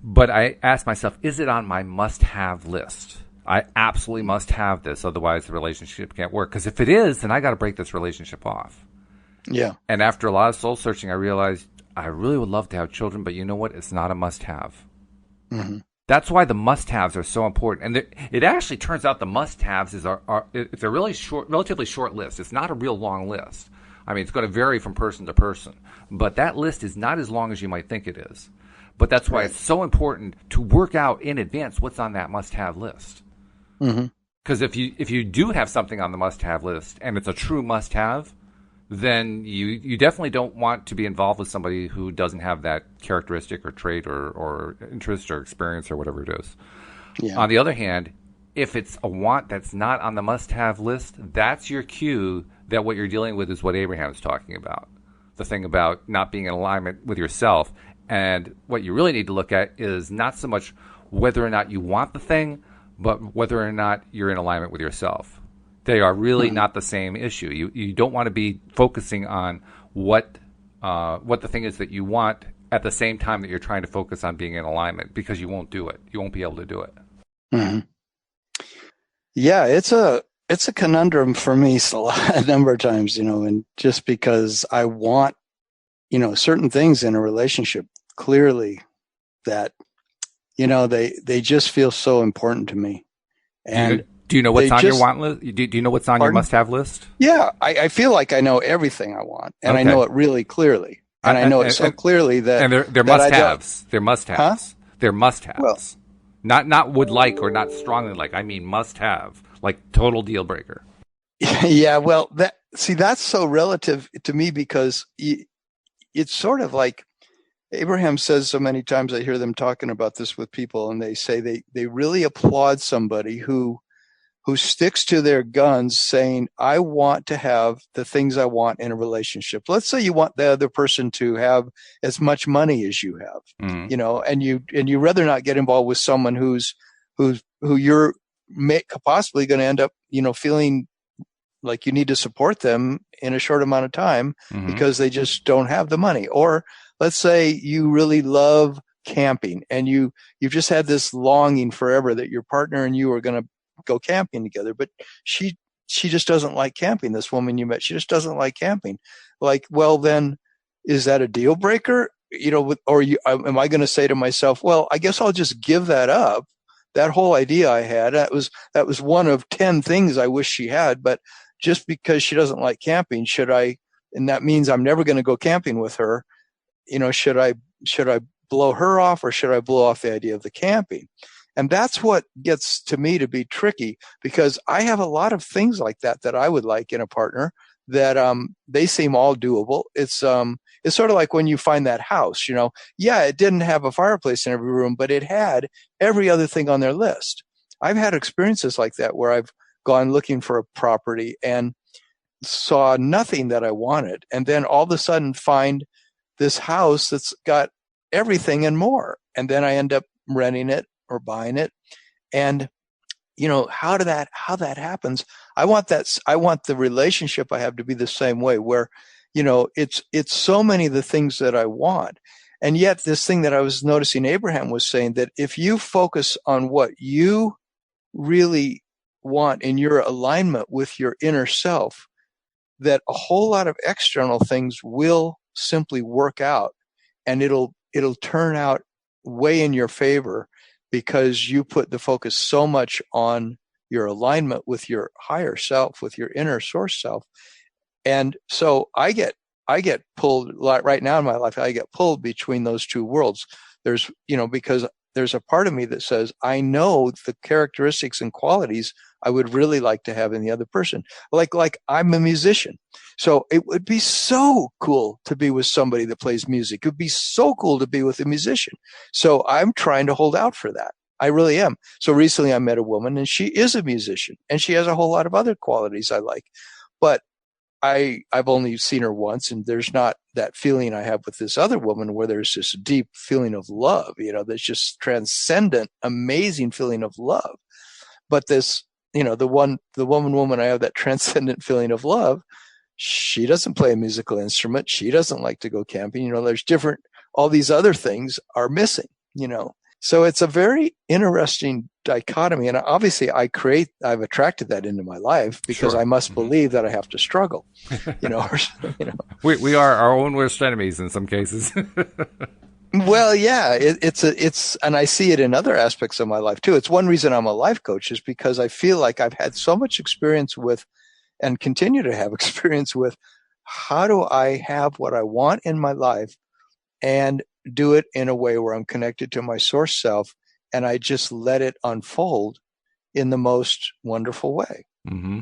But I asked myself, is it on my must-have list? I absolutely must have this, otherwise the relationship can't work. Because if it is, then I got to break this relationship off. Yeah. And after a lot of soul searching, I realized I really would love to have children, but you know what? It's not a must-have. Mm-hmm. That's why the must-haves are so important. And it actually turns out the must-haves it's a relatively short list. It's not a real long list. I mean, it's going to vary from person to person. But that list is not as long as you might think it is. But that's why it's so important to work out in advance what's on that must-have list. Because if you do have something on the must-have list and it's a true must-have, then you definitely don't want to be involved with somebody who doesn't have that characteristic or trait or interest or experience or whatever it is. Yeah. On the other hand, if it's a want that's not on the must-have list, that's your cue that what you're dealing with is what Abraham's talking about. The thing about not being in alignment with yourself. And what you really need to look at is not so much whether or not you want the thing, but whether or not you're in alignment with yourself. They are really not the same issue. You don't want to be focusing on what the thing is that you want at the same time that you're trying to focus on being in alignment, because you won't do it. You won't be able to do it. Mm-hmm. Yeah, it's a conundrum for me a number of times, and just because I want, certain things in a relationship clearly that, they just feel so important to me. And do you know what's on your want list? Do you know what's on your must-have list? Yeah, I feel like I know everything I want, and I know it really clearly, and I know it so clearly that and they're must-haves. They're must-haves. Huh? They're must-haves. Well, not would like or not strongly like. I mean must-have, like total deal breaker. Yeah, well, that's so relative to me, because it's sort of like Abraham says so many times. I hear them talking about this with people, and they say they really applaud somebody who sticks to their guns, saying, I want to have the things I want in a relationship. Let's say you want the other person to have as much money as you have, and you rather not get involved with someone who you're possibly going to end up, feeling like you need to support them in a short amount of time because they just don't have the money. Or let's say you really love camping, and you've just had this longing forever that your partner and you are going to go camping together, but she just doesn't like camping. This woman you met, she just doesn't like camping. Like, well, then is that a deal breaker? Am I going to say to myself, well, I guess I'll just give that up? That whole idea I had, that was one of 10 things I wish she had, but just because she doesn't like camping, and that means I'm never going to go camping with her, should I blow her off, or should I blow off the idea of the camping? And that's what gets to me to be tricky, because I have a lot of things like that I would like in a partner that they seem all doable. It's sort of like when you find that house, yeah, it didn't have a fireplace in every room, but it had every other thing on their list. I've had experiences like that where I've gone looking for a property and saw nothing that I wanted, and then all of a sudden find this house that's got everything and more, and then I end up renting it or buying it. And how that happens, I want the relationship I have to be the same way, where it's so many of the things that I want. And yet this thing that I was noticing Abraham was saying, that if you focus on what you really want in your alignment with your inner self, that a whole lot of external things will simply work out, and it'll turn out way in your favor, because you put the focus so much on your alignment with your higher self, with your inner source self. And so I get pulled, like right now in my life, I get pulled between those two worlds. There's, because there's a part of me that says, I know the characteristics and qualities I would really like to have in the other person. Like I'm a musician. So it would be so cool to be with somebody that plays music. It would be so cool to be with a musician. So I'm trying to hold out for that. I really am. So recently I met a woman, and she is a musician, and she has a whole lot of other qualities I like. But I've only seen her once, and there's not that feeling I have with this other woman, where there's this deep feeling of love, that's just transcendent, amazing feeling of love. But this, the woman I have that transcendent feeling of love, she doesn't play a musical instrument. She doesn't like to go camping. There's all these other things are missing, So it's a very interesting dichotomy. And obviously I've attracted that into my life, because I must believe that I have to struggle, We are our own worst enemies in some cases. Well, yeah, and I see it in other aspects of my life too. It's one reason I'm a life coach, is because I feel like I've had so much experience with, and continue to have experience with, how do I have what I want in my life and do it in a way where I'm connected to my source self, and I just let it unfold in the most wonderful way. Mm-hmm.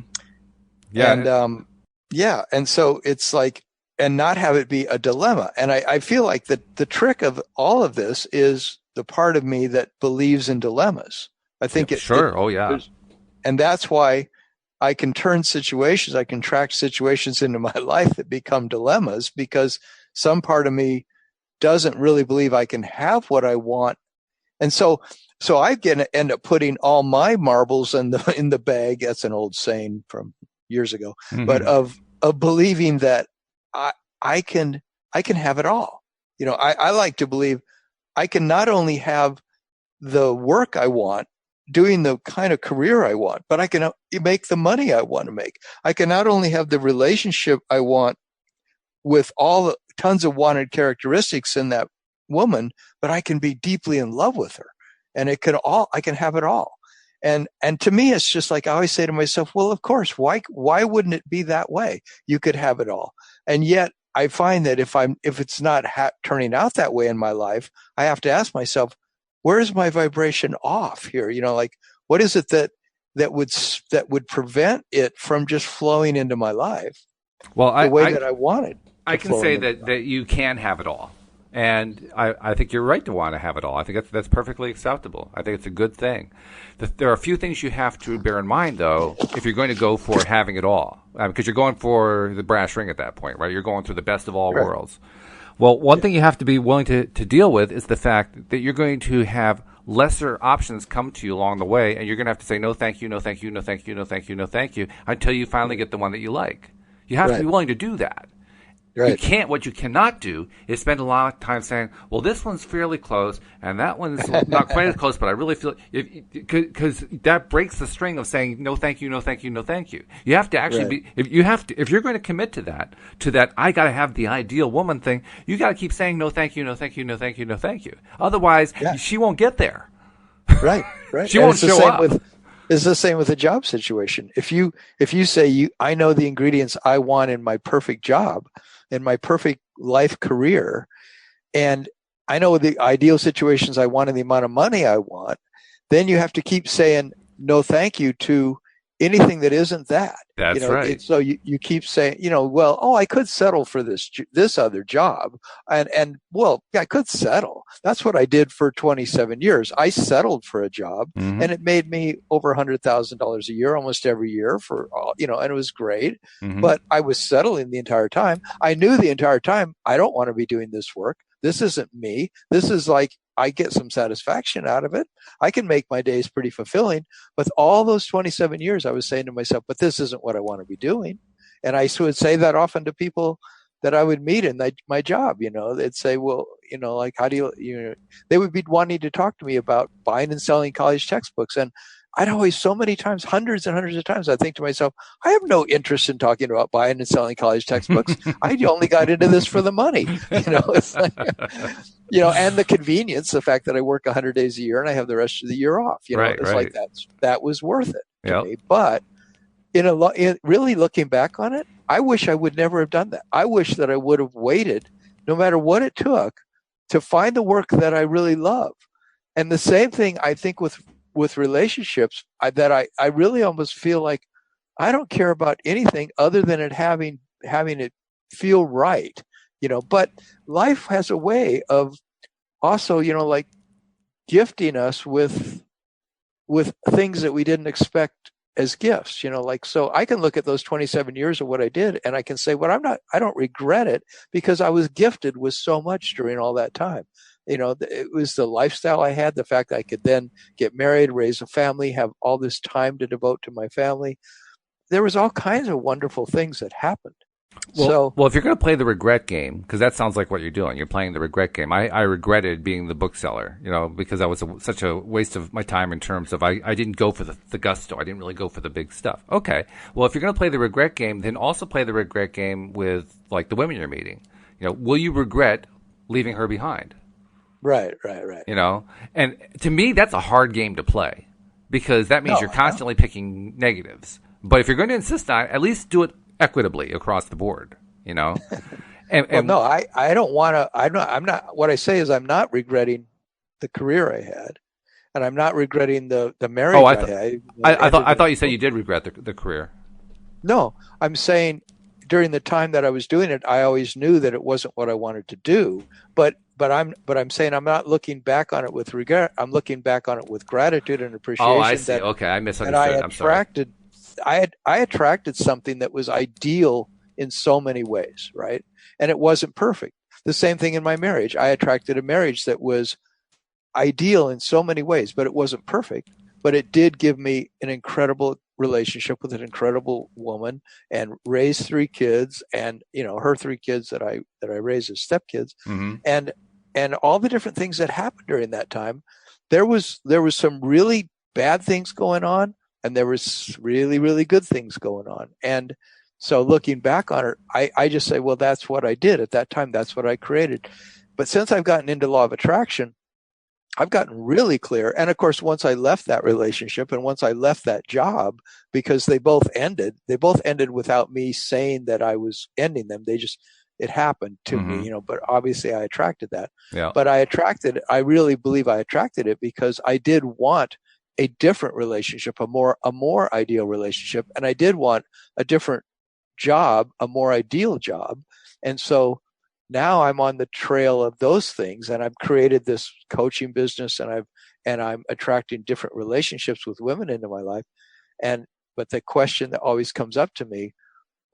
Yeah. And Yeah. And so it's like, and not have it be a dilemma. And I feel like the trick of all of this is the part of me that believes in dilemmas. I think Yep, sure. Oh yeah. there's, and that's why I can turn situations, I can track situations into my life that become dilemmas because some part of me doesn't really believe I can have what I want. And so I can end up putting all my marbles in the bag. That's an old saying from years ago, but Hmm. of believing that I I can I can have it all. I like to believe I can not only have the work I want, doing the kind of career I want, but I can make the money I want to make. I can not only have the relationship I want with all the tons of wanted characteristics in that woman, but I can be deeply in love with her. And I can have it all. And to me, it's just like I always say to myself, well, of course, why wouldn't it be that way? You could have it all. And yet I find that if it's not turning out that way in my life, I have to ask myself, where is my vibration off here? Like what is it that would prevent it from just flowing into my life Well, the way that I wanted I to can flow say into my that life? you can have it all. And I think you're right to want to have it all. I think that's perfectly acceptable. I think it's a good thing. There are a few things you have to bear in mind, though, if you're going to go for having it all, because you're going for the brass ring at that point, right? You're going through the best of all Right. worlds. Well, one Yeah. thing you have to be willing to deal with is the fact that you're going to have lesser options come to you along the way, and you're going to have to say no, thank you, no, thank you, no, thank you, no, thank you, no, thank you, until you finally get the one that you like. You have to be Right. willing to do that. Right. What you cannot do is spend a lot of time saying, well, this one's fairly close and that one's not quite as close, but I really feel, because that breaks the string of saying, no, thank you, no, thank you, no, thank you. You have to actually Right. if you're going to commit to that, I got to have the ideal woman thing, you got to keep saying, no, thank you, no, thank you, no, thank you, no, thank you. Otherwise, Yeah. she won't get there. Right. Right. She And won't show up. it's the same with a job situation. If you say I know the ingredients I want in my perfect job, in my perfect life career, and I know the ideal situations I want and the amount of money I want, then you have to keep saying no thank you to anything that isn't that. That's right. So you keep saying, well, oh, I could settle for this other job. And well, I could settle. That's what I did for 27 years. I settled for a job Mm-hmm. and it made me over $100,000 a year, almost every year for all, and it was great. Mm-hmm. But I was settling the entire time. I knew the entire time, I don't want to be doing this work. This isn't me. This is like, I get some satisfaction out of it. I can make my days pretty fulfilling. But all those 27 years, I was saying to myself, but this isn't what I want to be doing. And I would say that often to people that I would meet in my job. They'd say, well, like, how do they would be wanting to talk to me about buying and selling college textbooks. And I'd always, so many times, hundreds and hundreds of times, I think to myself, I have no interest in talking about buying and selling college textbooks. I only got into this for the money. It's like, and the convenience, the fact that I work 100 days a year and I have the rest of the year off. Right, It's like right. that was worth it to Yep. me. But really looking back on it, I wish I would never have done that. I wish that I would have waited, no matter what it took, to find the work that I really love. And the same thing I think with relationships, I really almost feel like I don't care about anything other than it having it feel right. But life has a way of also, like gifting us with things that we didn't expect as gifts. Like, so I can look at those 27 years of what I did and I can say, well, I don't regret it because I was gifted with so much during all that time. It was the lifestyle I had, the fact that I could then get married, raise a family, have all this time to devote to my family. There was all kinds of wonderful things that happened. So Well, if you're going to play the regret game, because that sounds like what you're doing, you're playing the regret game. I regretted being the bookseller, because that was such a waste of my time in terms of I didn't go for the gusto. I didn't really go for the big stuff. Okay. Well, if you're going to play the regret game, then also play the regret game with like the women you're meeting. Will you regret leaving her behind? right, right, right. And to me, that's a hard game to play because that means No, you're I know. constantly picking negatives. But if you're going to insist on it, at least do it equitably across the board, Well, And no, I don't want to. I'm not. What I say is, I'm not regretting the career I had, and I'm not regretting the oh, marriage I had. I Ended thought in you said you divorce. did regret the career. No, I'm saying during the time that I was doing it, I always knew that it wasn't what I wanted to do. But I'm saying I'm not looking back on it with regret. I'm looking back on it with gratitude and Oh, I appreciation see. that Okay, I that I misunderstood. I'm sorry. attracted. I attracted something that was ideal in so many ways, right? And it wasn't perfect. The same thing in my marriage. I attracted a marriage that was ideal in so many ways, but it wasn't perfect. But it did give me an incredible relationship with an incredible woman, and raised three kids, and her three kids that I raised as stepkids, Mm-hmm. and all the different things that happened during that time. There was some really bad things going on, and there was really, really good things going on. And so looking back on it, I just say, well, that's what I did at that time. That's what I created. But since I've gotten into law of attraction, I've gotten really clear. And of course, once I left that relationship and once I left that job, because they both ended without me saying that I was ending them. It happened to Mm-hmm. me, but obviously I attracted that. Yeah. But I really believe I attracted it because I did want a different relationship, a more ideal relationship. And I did want a different job, a more ideal job. And so now I'm on the trail of those things, and I've created this coaching business, and I'm attracting different relationships with women into my life. But the question that always comes up to me,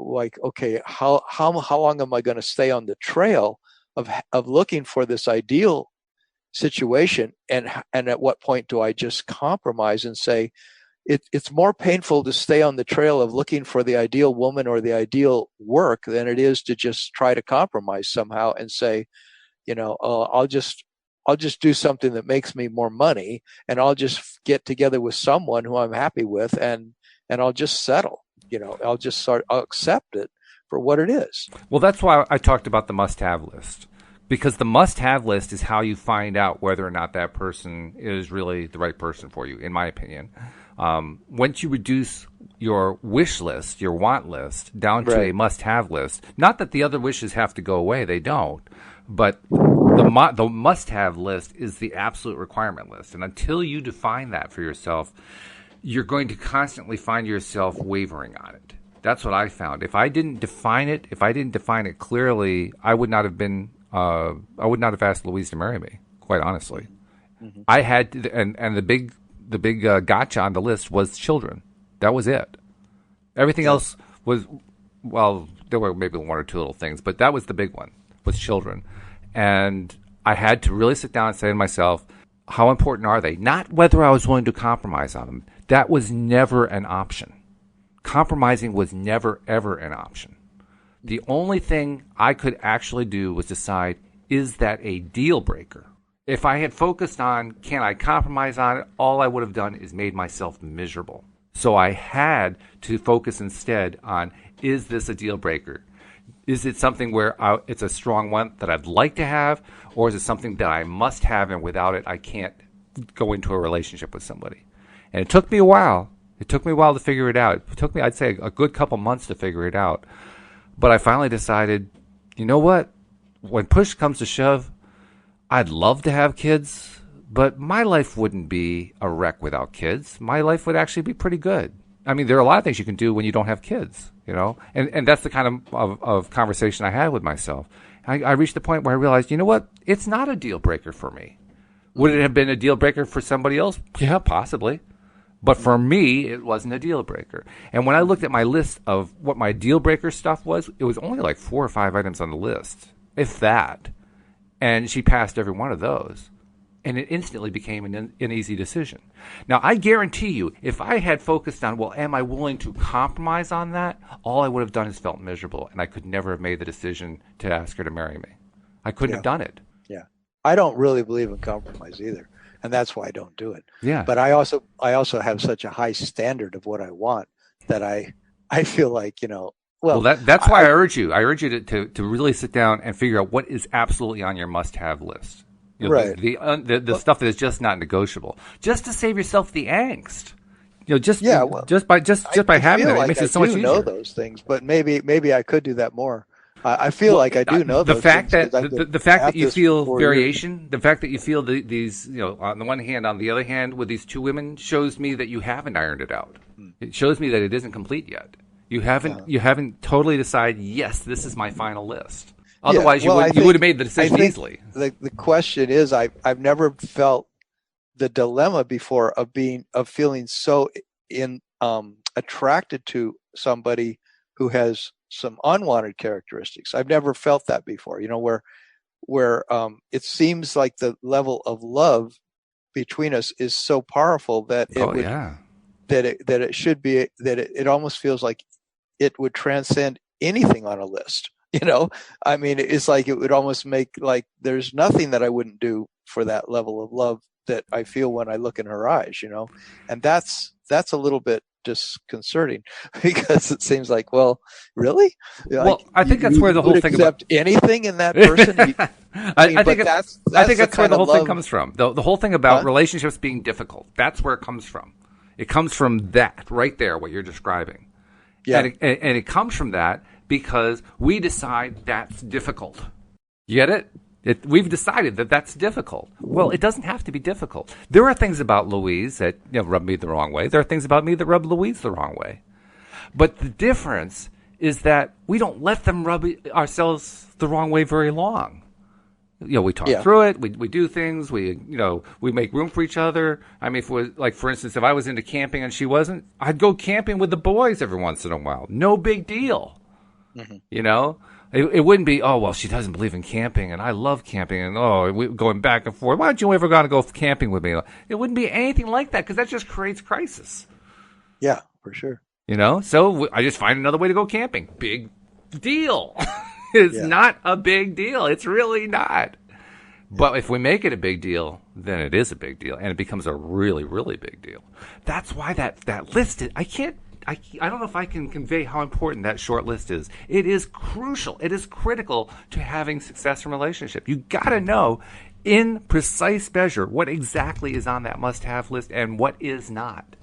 like, okay, how long am I going to stay on the trail of looking for this ideal situation, and at what point do I just compromise and say, it's more painful to stay on the trail of looking for the ideal woman or the ideal work than it is to just try to compromise somehow and say, I'll just do something that makes me more money, and I'll just get together with someone who I'm happy with, and I'll just settle. I'll accept it for what it is. Well, that's why I talked about the must-have list. Because the must-have list is how you find out whether or not that person is really the right person for you, in my opinion. Once you reduce your wish list, your want list, down to a must-have list, not that the other wishes have to go away, they don't, but the must-have list is the absolute requirement list. And until you define that for yourself, you're going to constantly find yourself wavering on it. That's what I found. If I didn't define it clearly, I would not have asked Louise to marry me, quite honestly. Mm-hmm. I had to, and the big gotcha on the list was children. That was it. Everything else was, well, there were maybe one or two little things, but that was the big one, was children. And I had to really sit down and say to myself, how important are they? Not whether I was willing to compromise on them. That was never an option. Compromising was never, ever an option. The only thing I could actually do was decide, is that a deal breaker? If I had focused on, can I compromise on it, all I would have done is made myself miserable. So I had to focus instead on, is this a deal breaker? Is it something where it's a strong one that I'd like to have, or is it something that I must have, and without it I can't go into a relationship with somebody? And it took me a while. It took me a while to figure it out. It took me, I'd say, a good couple months to figure it out. But I finally decided, you know what? When push comes to shove, I'd love to have kids, but my life wouldn't be a wreck without kids. My life would actually be pretty good. I mean, there are a lot of things you can do when you don't have kids, and that's the kind of conversation I had with myself. I reached the point where I realized, you know what? It's not a deal breaker for me. Would it have been a deal breaker for somebody else? Yeah, possibly. But for me, it wasn't a deal breaker. And when I looked at my list of what my deal breaker stuff was, it was only like 4 or 5 items on the list, if that. And she passed every one of those. And it instantly became an easy decision. Now, I guarantee you, if I had focused on, well, am I willing to compromise on that? All I would have done is felt miserable, and I could never have made the decision to ask her to marry me. I couldn't have done it. Yeah. I don't really believe in compromise either. And that's why I don't do it. Yeah. But I also have such a high standard of what I want that I feel like, that's why I urge you. I urge you to really sit down and figure out what is absolutely on your must-have list. Right. The stuff that is just not negotiable, just to save yourself the angst. Just by having it, it makes it so much easier. I know those things, but maybe I could do that more. I feel like I do know the those fact things. The fact that you feel variation, the fact that you feel these, on the one hand, on the other hand, with these two women, shows me that you haven't ironed it out. It shows me that it isn't complete yet. You haven't totally decided, yes, this is my final list. Otherwise, you would have made the decision easily. The question is, I've never felt the dilemma before of feeling so attracted to somebody who has some unwanted characteristics. I've never felt that before. Where it seems like the level of love between us is so powerful that it should be that it almost feels like it would transcend anything on a list. I mean, it's like it would almost make like there's nothing that I wouldn't do for that level of love that I feel when I look in her eyes, and that's a little bit disconcerting because it seems like, well, really? Well, I think that's where the whole thing accept anything in that person. I think that's where the whole thing comes from. The whole thing about relationships being difficult. That's where it comes from. It comes from that right there, what you're describing. Yeah, and it comes from that because we decide that's difficult. You get it? We've decided that that's difficult. Well, it doesn't have to be difficult. There are things about Louise that rub me the wrong way. There are things about me that rub Louise the wrong way. But the difference is that we don't let them rub ourselves the wrong way very long. We talk through it. We do things. We make room for each other. I mean, for instance, if I was into camping and she wasn't, I'd go camping with the boys every once in a while. No big deal. Mm-hmm. It wouldn't be, oh, well, she doesn't believe in camping, and I love camping, and, we're going back and forth. Why don't you ever going to go camping with me? It wouldn't be anything like that, because that just creates crisis. Yeah, for sure. So I just find another way to go camping. Big deal. It's not a big deal. It's really not. But if we make it a big deal, then it is a big deal, and it becomes a really, really big deal. That's why that list, I don't know if I can convey how important that short list is. It is crucial. It is critical to having success in a relationship. You got to know in precise measure what exactly is on that must-have list and what is not.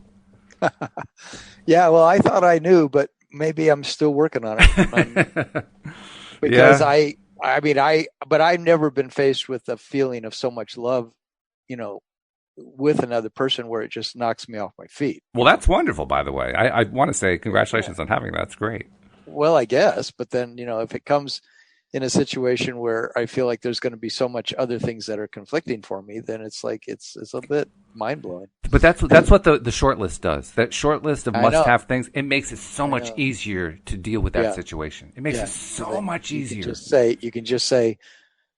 Yeah, well, I thought I knew, but maybe I'm still working on it. Because but I've never been faced with a feeling of so much love, with another person where it just knocks me off my feet. Well, that's wonderful, by the way. I want to say congratulations on having that. That's great. Well, I guess, but then, if it comes in a situation where I feel like there's going to be so much other things that are conflicting for me, then it's like, it's a bit mind blowing. But that's what the short list does. That short list of must have things, it makes it so much easier to deal with that situation. It makes it so much easier. You can just say,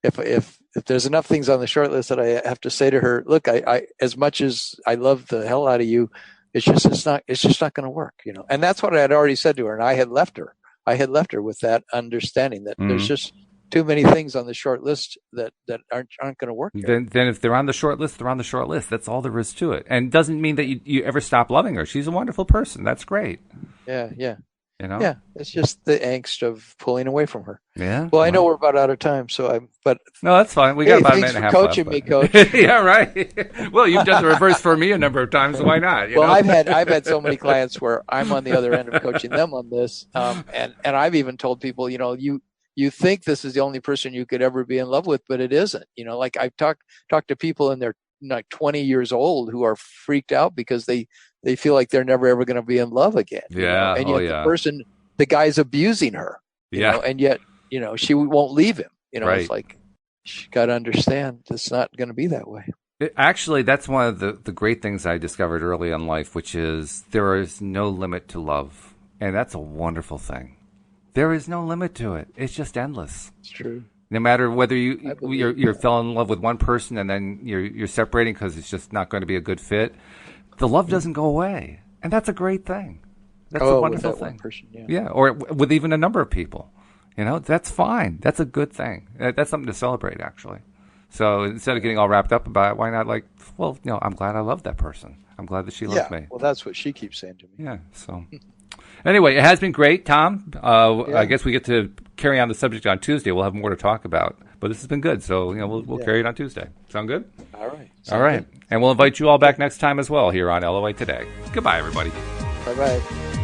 if there's enough things on the short list that I have to say to her, look, I as much as I love the hell out of you, it's just not going to work, And that's what I had already said to her, and I had left her with that understanding that there's just too many things on the short list that aren't going to work. Then if they're on the short list, they're on the short list. That's all there is to it, and it doesn't mean that you ever stop loving her. She's a wonderful person. That's great. Yeah. Yeah, it's just the angst of pulling away from her. Yeah. Well, I know we're about out of time, but no, that's fine. We got about a minute and a half left. Thanks for coaching me, Coach. Yeah, right. Well, you've done the reverse for me a number of times, so why not? I've had so many clients where I'm on the other end of coaching them on this, and I've even told people, you think this is the only person you could ever be in love with, but it isn't. Like I've talked to people in their 20 years old who are freaked out because they feel like they're never ever going to be in love again. Yeah. And yet the guy's abusing her. And yet, she won't leave him. Right. It's like, she got to understand it's not going to be that way. Actually, that's one of the great things I discovered early in life, which is there is no limit to love. And that's a wonderful thing. There is no limit to it. It's just endless. It's true. No matter whether you're fell in love with one person and then you're separating because it's just not going to be a good fit, the love doesn't go away, and that's a great thing. That's a wonderful thing. One person, yeah, or with even a number of people, that's fine. That's a good thing. That's something to celebrate, actually. So instead of getting all wrapped up about it, why not I'm glad I love that person. I'm glad that she loved me. Well, that's what she keeps saying to me. Yeah. So. Anyway, it has been great, Tom. I guess we get to carry on the subject on Tuesday. We'll have more to talk about, but this has been good. So we'll carry it on Tuesday. Sound good? All right. All right. Good. And we'll invite you all back next time as well here on LOA Today. Goodbye, everybody. Bye-bye.